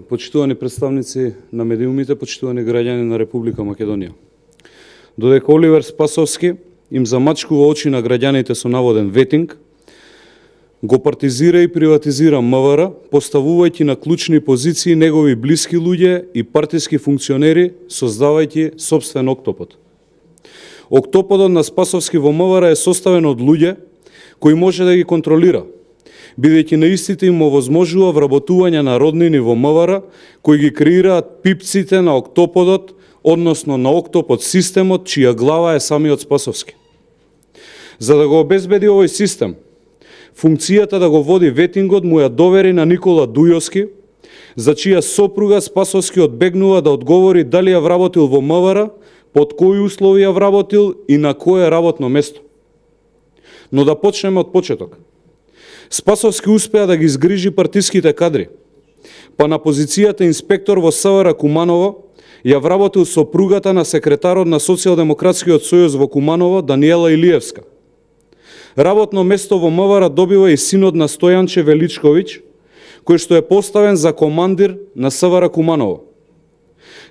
Почитувани представници на медиумите, почитувани граѓани на Република Македонија. Додека Оливер Спасовски им замачкува очи на граѓаните со наводен ветинг, го партизира и приватизира МВР, поставувајќи на клучни позиции негови блиски луѓе и партиски функционери, создавајќи собствен октопод. Октоподот на Спасовски во МВР е составен од луѓе кои може да ги контролира, бидејќи на истите им овозможува вработување на роднини во МВР, кои ги креираат пипците на октоподот, односно на октопод системот, чија глава е самиот Спасовски. За да го обезбеди овој систем, функцијата да го води ветингот му ја довери на Никола Дујовски, за чија сопруга Спасовски одбегнува да одговори дали ја вработил во МВР, под кои услови ја вработил и на кое работно место. Но да почнеме од почеток. Спасовски успеа да ги згрижи партиските кадри, па на позицијата инспектор во СВР Куманово ја вработил сопругата на секретарот на Социјалдемократскиот сојуз во Куманово Даниела Илиевска. Работно место во МВР добива и синот на Стојанче Величковиќ, кој што е поставен за командир на СВР Куманово.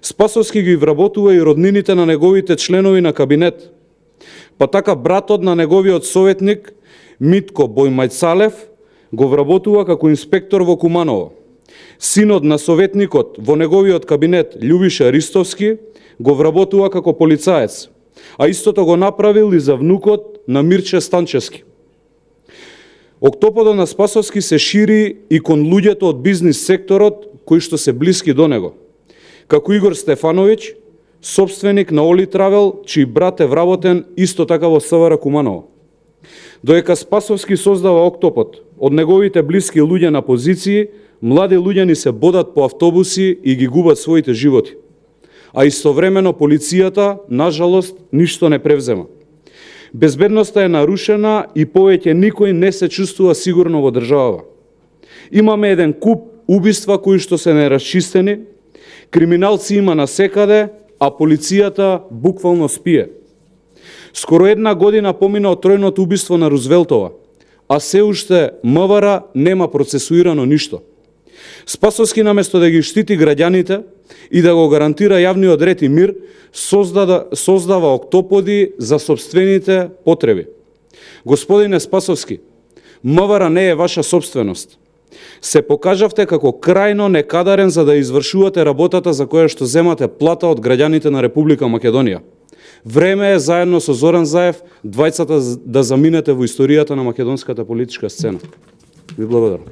Спасовски ги вработува и роднините на неговите членови на кабинет, па така братот на неговиот советник Митко Бојмајцалев го вработува како инспектор во Куманово. Синот на советникот во неговиот кабинет Љубиша Ристовски го вработува како полицаец, а истото го направил и за внукот на Мирче Станчевски. Октоподот на Спасовски се шири и кон луѓето од бизнис секторот кои што се блиски до него, како Игор Стефановиќ, собственик на Оли Травел, чиј брат е вработен исто така во СВР Куманово. Додека Спасовски создава октопод, од неговите блиски луѓе на позиции, млади луѓе ни се бодат по автобуси и ги губат своите животи. А истовремено полицијата, нажалост, ништо не превзема. Безбедноста е нарушена и повеќе никој не се чувствува сигурно во државава. Имаме еден куп убиства кои што се нерасчистени, криминалци има насекаде, а полицијата буквално спие. Скоро една година помина од тројното убиство на Рузвелтова, а се уште МВР нема процесуирано ништо. Спасовски наместо да ги штити граѓаните и да го гарантира јавниот ред и мир, создава октоподи за собствените потреби. Господине Спасовски, МВР не е ваша собственост. Се покажавте како крајно некадарен за да извршувате работата за која што земате плата од граѓаните на Република Македонија. Време е заедно со Зоран Заев двајцата да заминете во историјата на македонската политичка сцена. Ви благодарам.